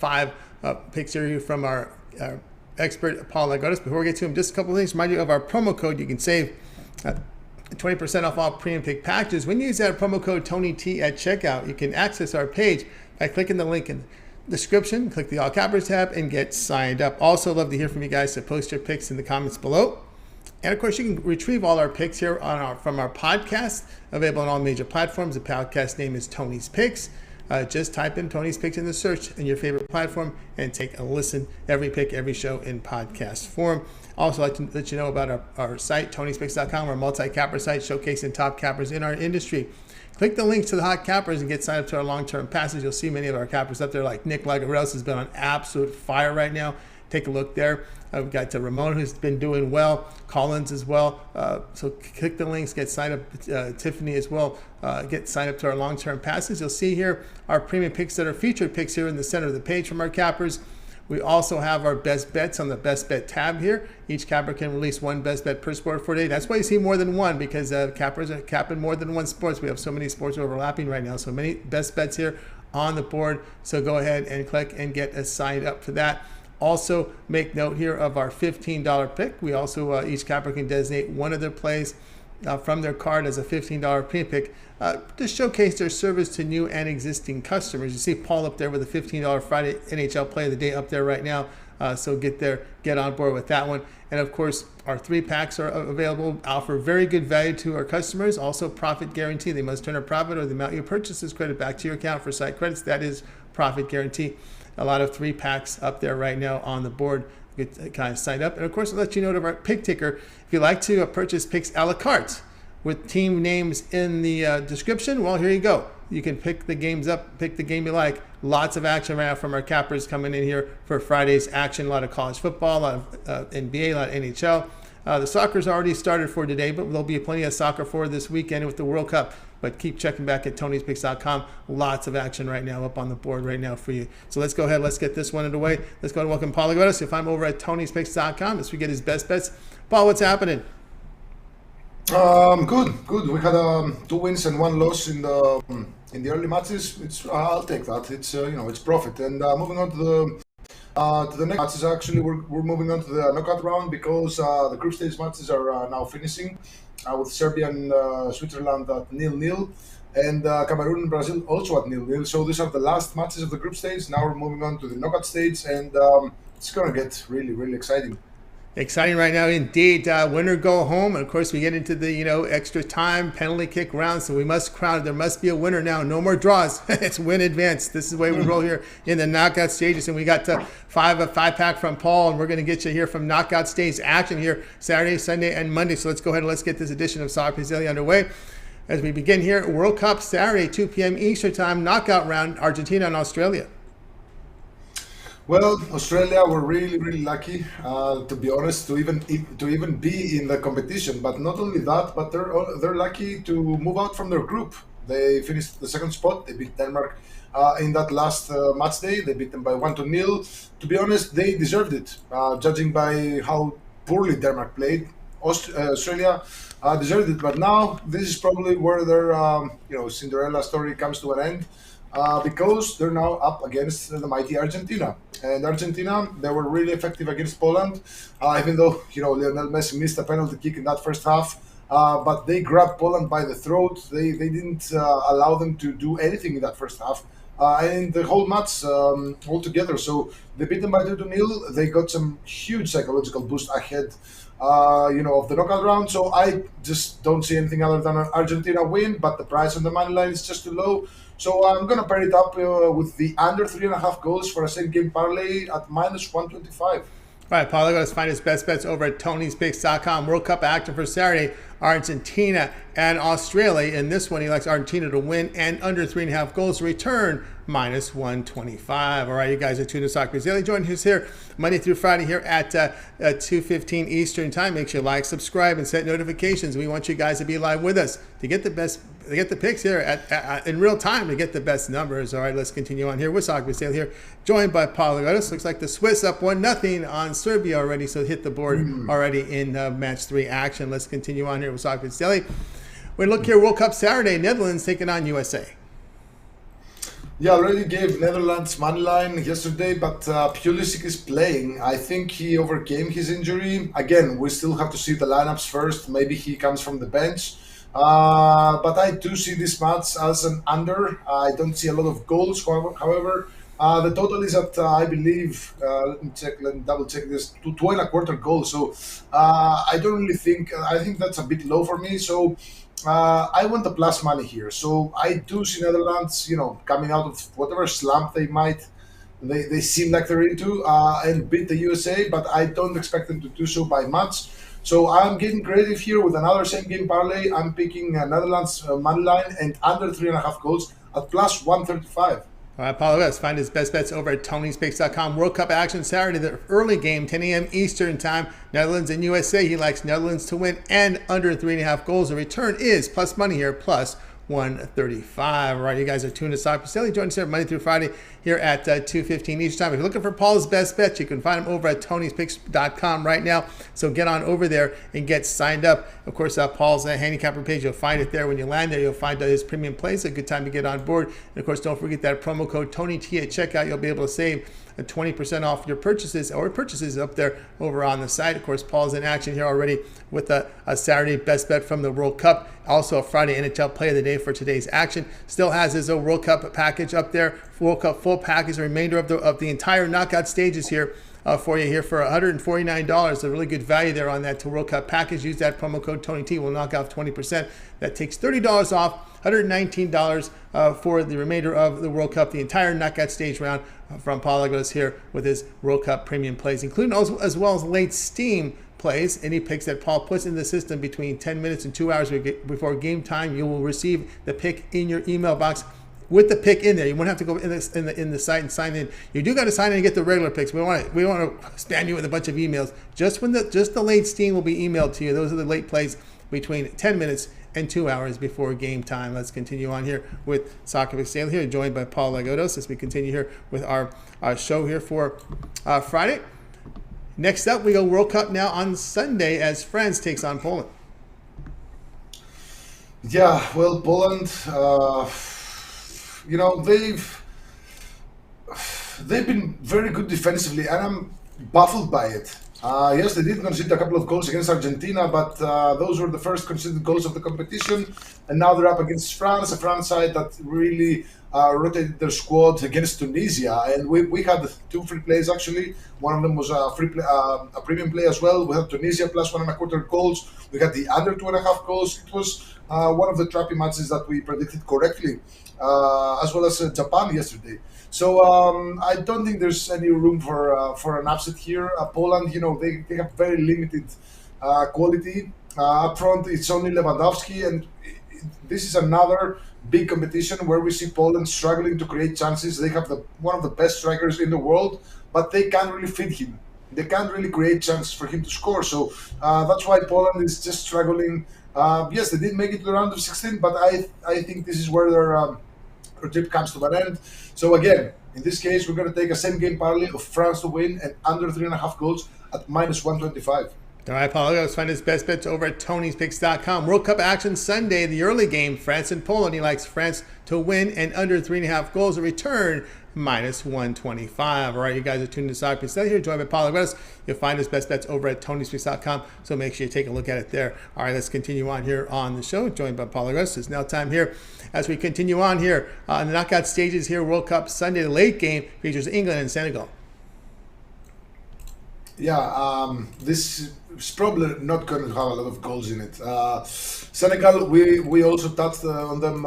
5 picks here from our expert Paul Lagotis. Before we get to him, just a couple of things. Remind you of our promo code. You can save 20% off all premium pick packages. When you use that promo code TonyT at checkout, you can access our page by clicking the link in the description, click the All Cappers tab, and get signed up. Also, love to hear from you guys, so post your picks in the comments below. And of course, you can retrieve all our picks here from our podcast, available on all major platforms. The podcast name is Tony's Picks. Just type in Tony's Picks in the search in your favorite platform and take a listen. Every pick, every show in podcast form. Also, I'd like to let you know about our site, Tony'sPicks.com, our multi-capper site showcasing top cappers in our industry. Click the links to the hot cappers and get signed up to our long-term passes. You'll see many of our cappers up there, like Nick Lagarelis has been on absolute fire right now. Take a look there. We've got Ramon, who's been doing well, Collins as well. So click the links, get signed up. Tiffany as well, get signed up to our long-term passes. You'll see here our premium picks that are featured picks here in the center of the page from our cappers. We also have our best bets on the best bet tab here. Each capper can release one best bet per sport for a day. That's why you see more than one, because cappers are capping more than one sports. We have so many sports overlapping right now. So many best bets here on the board. So go ahead and click and get signed up for that. Also, make note here of our $15 pick. We also, each capper can designate one of their plays from their card as a $15 premium pick to showcase their service to new and existing customers. You see Paul up there with a $15 Friday NHL play of the day up there right now. So get on board with that one. And of course, our 3 packs are available, offer very good value to our customers. Also, profit guarantee. They must turn a profit or the amount you purchase is credited back to your account for site credits. That is profit guarantee. A lot of 3 packs up there right now on the board. Get kind of signed up. And of course, I'll let you know of our pick ticker. If you'd like to purchase picks a la carte with team names in the description, well, here you go. You can pick the games up, pick the game you like. Lots of action right now from our cappers coming in here for Friday's action. A lot of college football, a lot of NBA, a lot of NHL. The soccer's already started for today, but there'll be plenty of soccer for this weekend with the World Cup. But keep checking back at Tony'sPicks.com. Lots of action right now up on the board right now for you. So let's go ahead. Let's get this one underway. Let's go and welcome Paul Lagotis. If I'm over at Tony'sPicks.com, as we get his best bets. Paul, what's happening? Good. We had 2 wins and 1 loss in the early matches. I'll take that. It's profit. And moving on to the next matches, actually, we're moving on to the knockout round because the group stage matches are now finishing with Serbia and Switzerland at 0-0 and Cameroon and Brazil also at 0-0. So these are the last matches of the group stage. Now we're moving on to the knockout stage, and it's going to get really, really exciting. Exciting right now indeed. Winner go home. And of course, we get into the extra time penalty kick round. So we must crown. There must be a winner now. No more draws. It's win advance. This is the way we roll here in the knockout stages. And we got a 5-pack from Paul, and we're going to get you here from knockout stage action here Saturday, Sunday, and Monday. So let's go ahead and let's get this edition of Soccer Daily underway. As we begin here, World Cup Saturday, 2 p.m. Eastern Time, knockout round, Argentina and Australia. Well, Australia were really, really lucky, to be honest, to even be in the competition. But not only that, but they're lucky to move out from their group. They finished the second spot. They beat Denmark in that last match day. They beat them by 1-0. To be honest, they deserved it, judging by how poorly Denmark played. Australia deserved it. But now this is probably where their Cinderella story comes to an end. Because they're now up against the mighty Argentina. And Argentina, they were really effective against Poland, even though, Lionel Messi missed a penalty kick in that first half. But they grabbed Poland by the throat. They didn't allow them to do anything in that first half. And the whole match altogether. So they beat them by 2-0. They got some huge psychological boost ahead of the knockout round. So I just don't see anything other than an Argentina win, but the price on the money line is just too low. So I'm going to pair it up with the under 3.5 goals for a same game parlay at -125. All right, Paul, let's find his best bets over at Tony'sPicks.com. World Cup action for Saturday, Argentina and Australia. In this one, he likes Argentina to win and under 3.5 goals to return, -125. All right, you guys are tuned to Soccer Daily. Join us here Monday through Friday here at 2:15 Eastern Time. Make sure you like, subscribe, and set notifications. We want you guys to be live with us to get the best, to get the picks here in real time to get the best numbers. All right, let's continue on here with Soccer Daily here, joined by Paul Lagotis. Looks like the Swiss up 1-0 on Serbia already, so hit the board already in match 3 action. Let's continue on here with Soccer Daily. We look here, World Cup Saturday, Netherlands taking on USA. Yeah, I already gave Netherlands money line yesterday, but Pulisic is playing. I think he overcame his injury. Again, we still have to see the lineups first. Maybe he comes from the bench. But I do see this match as an under. I don't see a lot of goals. However, the total is at, I believe, let me check, let me double check this, to 2.25 goals. So I don't really think, I think that's a bit low for me. So I want the plus money here. So I do see Netherlands, coming out of whatever slump they seem like they're into, and beat the USA, but I don't expect them to do so by much. So I'm getting creative here with another same game parlay. I'm picking Netherlands money line and under 3.5 goals at plus 135. All right, Paulo West, find his best bets over at Tony'sPicks.com. World Cup action Saturday, the early game, 10 a.m. Eastern time. Netherlands and USA. He likes Netherlands to win and under 3.5 goals. The return is plus money here, plus 135. All right, you guys are tuned to Soccer Sally. Join us here Monday through Friday here at 2:15 each time. If you're looking for Paul's best bets, you can find him over at Tony'sPicks.com right now. So get on over there and get signed up. Of course, Paul's handicapper page, you'll find it there. When you land there, you'll find his premium plays. A good time to get on board. And of course, don't forget that promo code TonyT at checkout. You'll be able to save 20% off your purchases up there over on the site. Of course, Paul's in action here already with a Saturday best bet from the World Cup. Also a Friday NHL play of the day for today's action. Still has his World Cup package up there. World Cup full package, the remainder of the entire knockout stages here for you here for $149. A really good value there on that World Cup package. Use that promo code TonyT. We'll knock off 20%. That takes $30 off, $119 for the remainder of the World Cup, the entire knockout stage round from Paul Lagos here with his World Cup premium plays, including as well as late steam plays. Any picks that Paul puts in the system between 10 minutes and 2 hours before game time, you will receive the pick in your email box with the pick in there. You won't have to go in the site and sign in. You do got to sign in and get the regular picks. We don't want to spam you with a bunch of emails. Just the late steam will be emailed to you. Those are the late plays between 10 minutes and 2 hours before game time. Let's continue on here with Soccer with Sale here, joined by Paul Lagodos as we continue here with our show here for Friday. Next up, we go World Cup now on Sunday as France takes on Poland. Yeah, well, Poland, they've been very good defensively, and I'm baffled by it. Yes, they did concede a couple of goals against Argentina, but those were the first conceded goals of the competition. And now they're up against France, a France side that really rotated their squad against Tunisia. And we had two free plays, actually. One of them was a premium play as well. We had Tunisia plus 1.25 goals. We had the under 2.5 goals. It was one of the trappy matches that we predicted correctly, as well as Japan yesterday. So I don't think there's any room for an upset here. Poland, they have very limited quality. Up front, it's only Lewandowski, and this is another big competition where we see Poland struggling to create chances. They have one of the best strikers in the world, but they can't really feed him. They can't really create chances for him to score. So that's why Poland is just struggling. Yes, they did make it to the round of 16, but I think this is where their trip comes to an end. So again, in this case, we're going to take a same game parlay of France to win and under 3.5 goals at minus 125. All right, Paul, let's find his best bets over at Tony'sPicks.com. World Cup action Sunday, the early game, France and Poland. He likes France to win and under 3.5 goals. A return, minus 125. All right, you guys are tuned to Soccer Sally here, joined by Paul Lagos. You'll find his best bets over at Tony'sPicks.com, so make sure you take a look at it there. All right, let's continue on here on the show, joined by Paul Lagos. It's now time here as we continue on here in the knockout stages here. World Cup Sunday, the late game features England and Senegal. Yeah, this is probably not going to have a lot of goals in it. Senegal, we also touched on them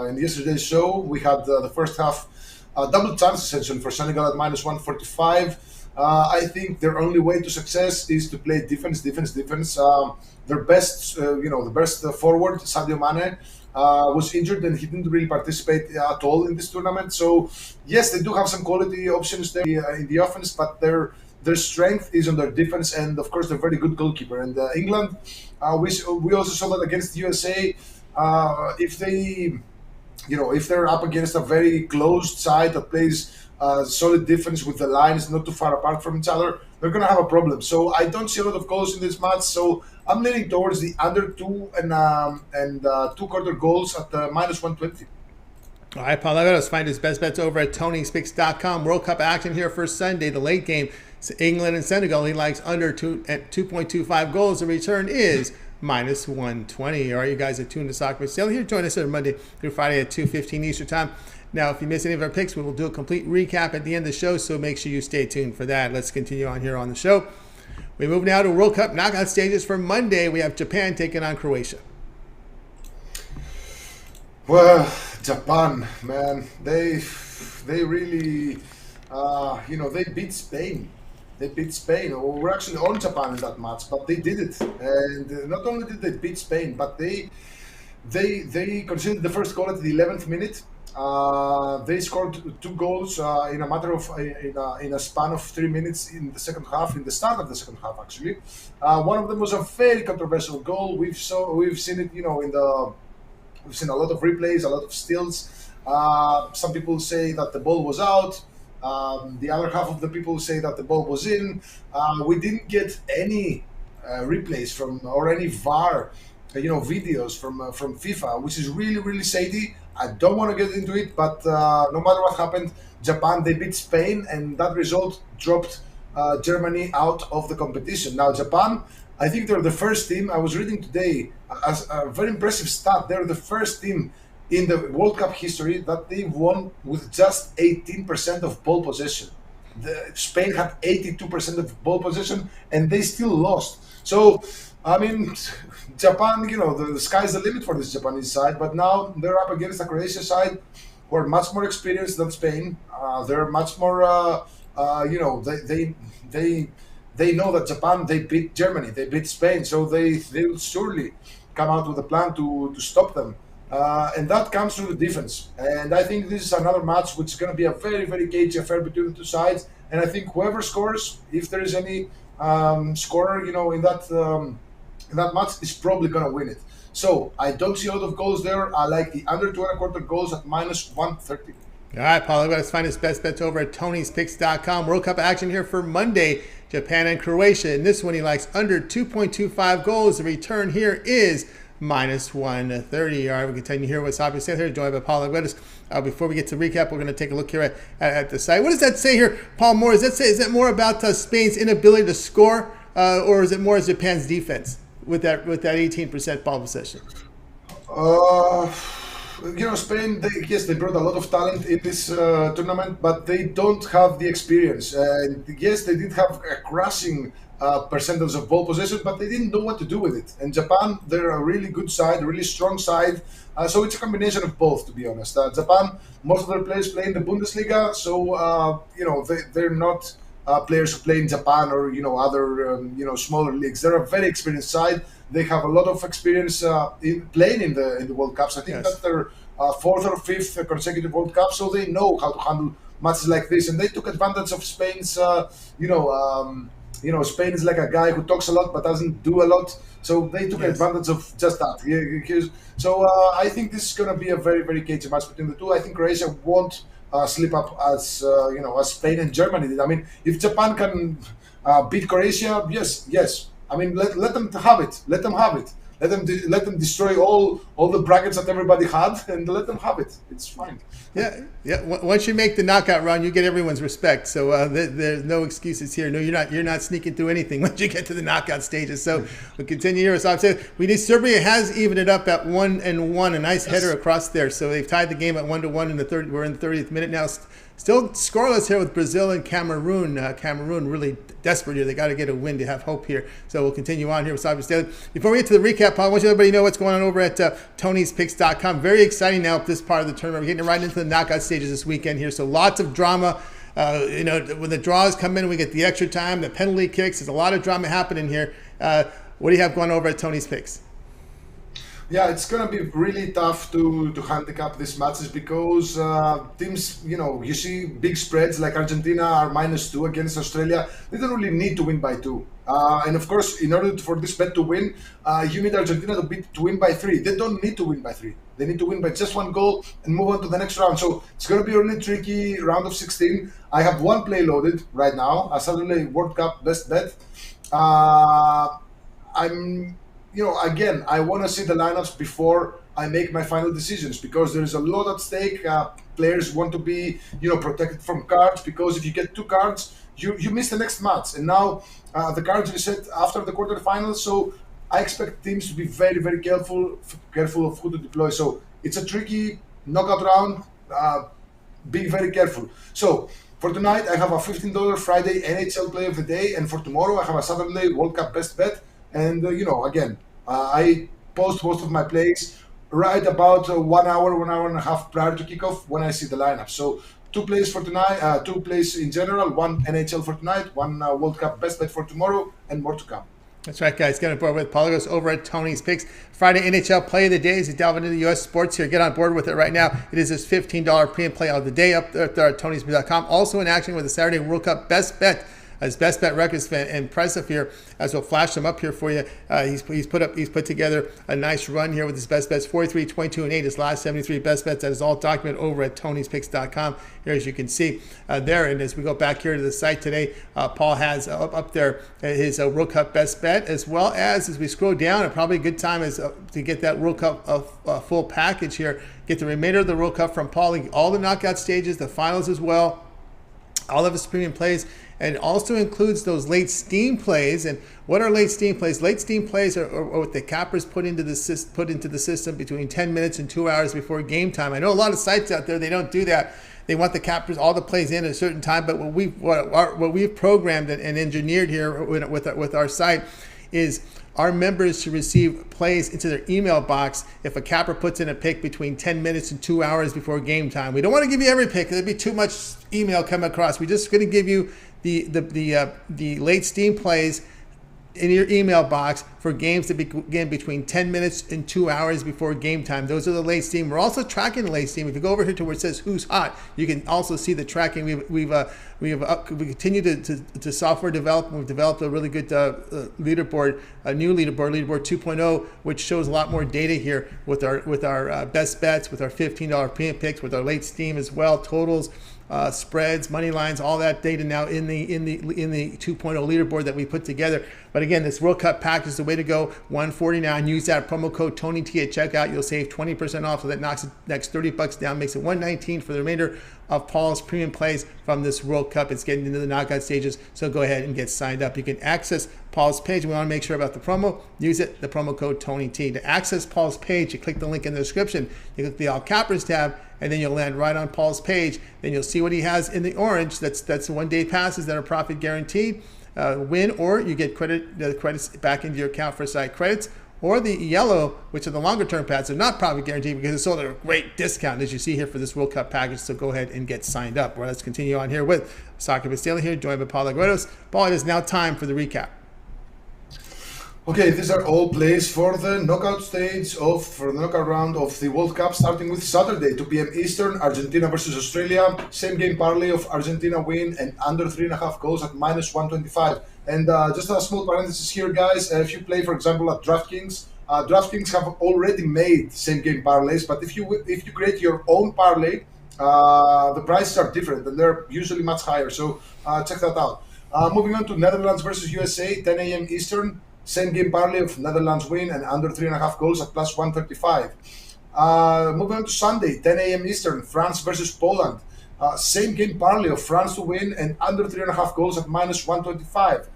in yesterday's show. We had the first half double chance essentially for Senegal at minus 145. I think their only way to success is to play defense. Their best, the best forward, Sadio Mane, was injured and he didn't really participate at all in this tournament. So yes, they do have some quality options there in the offense, but their strength is on their defense, and of course they're very good goalkeeper. And England, we also saw that against the USA. If they're up against a very closed side that plays solid defense with the lines not too far apart from each other, they're going to have a problem. So I don't see a lot of goals in this match. So I'm leaning towards the under 2 and 2/4 goals at minus 120. All right, Paul, let us find his best bets over at Tony'sPicks.com. World Cup action here for Sunday, the late game. England and Senegal. He likes under 2.25 goals. The return is minus 120. All right, you guys are tuned to Soccer Sale here. Join us every Monday through Friday at 2:15 Eastern Time. Now, if you miss any of our picks, we will do a complete recap at the end of the show, so make sure you stay tuned for that. Let's continue on here on the show. We move now to World Cup knockout stages for Monday. We have Japan taking on Croatia. Well, Japan, man, they really, they beat Spain. They beat Spain. We're actually on Japan in that match, but they did it. And not only did they beat Spain, but they conceded the first goal at the 11th minute. They scored two goals in a matter of in a span of 3 minutes in the second half. In the start of the second half, actually, one of them was a very controversial goal. We've seen it, we've seen a lot of replays, a lot of stills. Some people say that the ball was out. The other half of the people say that the ball was in. We didn't get any replays from or any VAR, videos from FIFA, which is really really shady. I don't want to get into it, but no matter what happened, Japan, they beat Spain, and that result dropped Germany out of the competition. Now Japan, I think they're the first team. I was reading today as a very impressive stat. They're the first team in the World Cup history that they won with just 18% of ball possession. Spain had 82% of ball possession, and they still lost. So, I mean, Japan, the sky's the limit for this Japanese side. But now they're up against the Croatia side, who are much more experienced than Spain. They're much more, they know that Japan, they beat Germany, they beat Spain, so they will surely come out with a plan to stop them. And that comes through the defense. And I think this is another match which is going to be a very, very cagey affair between the two sides. And I think whoever scores, if there is any scorer, in that match, is probably going to win it. So I don't see a lot of goals there. I like the under 2.25 goals at minus 130. All right, Paul, let's find his best bets over at Tony'sPicks.com. World Cup action here for Monday, Japan and Croatia. In this one, he likes under 2.25 goals. The return here is minus 130. All right, we continue here with Sabri said here, joined by Paul Aguedas. Before we get to recap, we're going to take a look here at the site. What does that say here, Paul Moore? Is that more about Spain's inability to score, or is it more Japan's defense with that 18% ball possession? Spain, they brought a lot of talent in this tournament, but they don't have the experience. And yes, they did have a crushing percentage of ball possession, but they didn't know what to do with it. And Japan, they're a really good side, a really strong side. So it's a combination of both, to be honest. Japan, most of their players play in the Bundesliga, so they're not players who play in Japan or other smaller leagues. They're a very experienced side. They have a lot of experience in playing in the World Cups. I think that's their fourth or fifth consecutive World Cup, so they know how to handle matches like this. And they took advantage of Spain's, Spain is like a guy who talks a lot but doesn't do a lot. So they took advantage of just that. So I think this is going to be a very, very cagey match between the two. I think Croatia won't slip up as Spain and Germany did. I mean, if Japan can beat Croatia, yes. I mean, let them have it. Let them have it. Let them destroy all the brackets that everybody had, and let them have it. It's fine. Yeah. Once you make the knockout round, you get everyone's respect. So there's no excuses here. No, you're not sneaking through anything once you get to the knockout stages. So we'll continue here. So I've said Serbia has evened it up at 1-1. A nice header across there. So they've tied the game at 1-1 in the third. We're in the 30th minute now. Still scoreless here with Brazil and Cameroon. Cameroon really desperate here. They got to get a win to have hope here. So we'll continue on here with Cyber Daily. Before we get to the recap, Paul, I want you to everybody know what's going on over at Tony'sPicks.com. Very exciting now at this part of the tournament. We're getting right into the knockout stages this weekend here. So lots of drama. When the draws come in, we get the extra time, the penalty kicks. There's a lot of drama happening here. What do you have going over at Tony's Picks? Yeah, it's going to be really tough to handicap these matches because teams, you see big spreads like Argentina are -2 against Australia. They don't really need to win by 2. And of course, in order for this bet to win, you need Argentina to win by 3. They don't need to win by 3. They need to win by just 1 goal and move on to the next round. So it's going to be a really tricky round of 16. I have one play loaded right now, a Saturday World Cup best bet. Again, I want to see the lineups before I make my final decisions, because there is a lot at stake. Players want to be, protected from cards, because if you get 2 cards, you miss the next match. And now the cards reset after the quarterfinals, so I expect teams to be very, very careful of who to deploy. So it's a tricky knockout round. Be very careful. So for tonight, I have a $15 Friday NHL play of the day, and for tomorrow, I have a Saturday World Cup best bet. And again, I post most of my plays right about 1 hour, 1 hour and a half prior to kickoff when I see the lineup. So 2 plays for tonight, 2 plays in general, 1 NHL for tonight, 1 World Cup best bet for tomorrow, and more to come. That's right, guys. Get on board with Paulo over at Tony's Picks. Friday NHL play of the day as you delve into the U.S. sports here. Get on board with it right now. It is this $15 pre and play of the day up there at tonys.com. Also in action with the Saturday World Cup best bet. His best bet records impressive here, as we'll flash them up here for you. He's put together a nice run here with his best bets, 43, 22, and 8. His last 73 best bets. That is all documented over at Tony'sPicks.com. Here, as you can see there. And as we go back here to the site today, Paul has up there his World Cup best bet, as well as we scroll down, and probably a good time is to get that World Cup full package here. Get the remainder of the World Cup from Paul, all the knockout stages, the finals as well, all of his premium plays. And it also includes those late steam plays. And what are late steam plays? Late steam plays are what the cappers put into the system between 10 minutes and 2 hours before game time. I know a lot of sites out there, they don't do that. They want the cappers, all the plays in at a certain time. But what we've programmed and engineered here with our site is our members to receive plays into their email box if a capper puts in a pick between 10 minutes and 2 hours before game time. We don't want to give you every pick. There'd be too much email coming across. We're just going to give you the late steam plays in your email box for games that begin between 10 minutes and 2 hours before game time. Those are the late steam. We're also tracking the late steam. If you go over here to where it says who's hot, you can also see the tracking. We continue to software develop. We've developed a really good leaderboard, a new leaderboard 2.0, which shows a lot more data here with our best bets, with our $15 premium picks, with our late steam as well, totals, spreads, money lines, all that data now in the 2.0 leaderboard that we put together. But again, this World Cup pack is the way to go. $149. Use that promo code TonyT at checkout. You'll save 20% off. So that knocks the next $30 down, makes it $119 for the remainder of Paul's premium plays from this World Cup. It's getting into the knockout stages, so go ahead and get signed up. You can access Paul's page. We want to make sure about the promo. Use it, the promo code TonyT. To access Paul's page, you click the link in the description. You click the All Cappers tab, and then you'll land right on Paul's page. Then you'll see what he has in the orange. That's 1 day passes that are profit guaranteed. Win, or you get the credits back into your account for site credits. Or the yellow, which are the longer term passes, are not profit guaranteed because it's sold at a great discount, as you see here for this World Cup package. So go ahead and get signed up. Well, let's continue on here with Soccer Bastille here, joined by Paul Agueros. Paul, it is now time for the recap. Okay, these are all plays for the knockout for the knockout round of the World Cup, starting with Saturday, 2 p.m. Eastern, Argentina versus Australia. Same game parlay of Argentina win and under 3.5 goals at -125. And just a small parenthesis here, guys. If you play, for example, at DraftKings, DraftKings have already made same game parlays, but if you create your own parlay, the prices are different and they're usually much higher. So check that out. Moving on to Netherlands versus USA, 10 a.m. Eastern. Same game parlay of Netherlands win and under 3.5 goals at +135. Moving on to Sunday, 10 a.m. Eastern, France versus Poland. Same game parlay of France to win and under 3.5 goals at -125.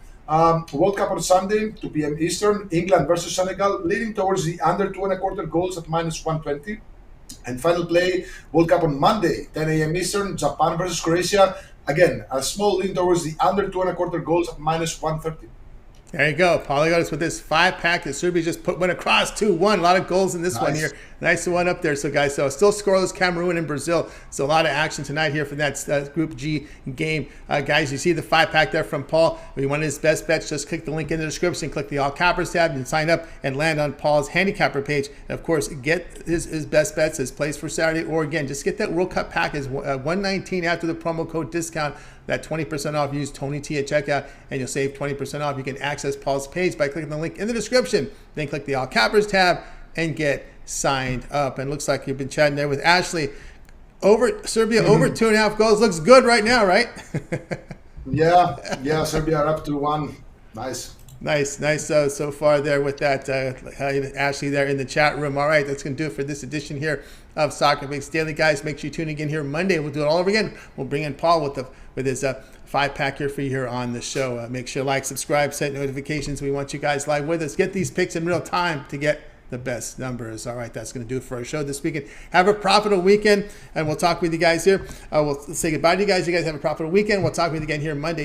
World Cup on Sunday, 2 p.m. Eastern, England versus Senegal, leading towards the under 2.25 goals at -120. And final play, World Cup on Monday, 10 a.m. Eastern, Japan versus Croatia. Again, a small lean towards the under 2.25 goals at -130. There you go. Paulie got us with this 5-pack that Serbia just went across 2-1. A lot of goals in this one here. Nice one up there. So, guys, still scoreless Cameroon and Brazil. So, a lot of action tonight here for that Group G game. Guys, you see the 5-pack there from Paul. If you want his best bets, just click the link in the description. Click the All Cappers tab and sign up and land on Paul's handicapper page. And, of course, get his best bets, his plays for Saturday. Or, again, just get that World Cup pack. Is $119 after the promo code discount. That 20% off. Use TonyT at checkout and you'll save 20% off. You can access Paul's page by clicking the link in the description. Then click the All Cappers tab and get signed up. And it looks like you've been chatting there with Ashley. Serbia over 2.5 goals. Looks good right now, right? Yeah, Serbia are up to 1. Nice. Nice so far there with that, Ashley there in the chat room. All right, that's going to do it for this edition here of Soccer Picks Daily, guys. Make sure you tune in again here Monday. We'll do it all over again. We'll bring in Paul with his 5-pack here for you here on the show. Make sure you like, subscribe, set notifications. We want you guys live with us. Get these picks in real time to get the best numbers. All right, that's going to do it for our show this weekend. Have a profitable weekend, and we'll talk with you guys here. We'll say goodbye to you guys. You guys have a profitable weekend. We'll talk with you again here Monday.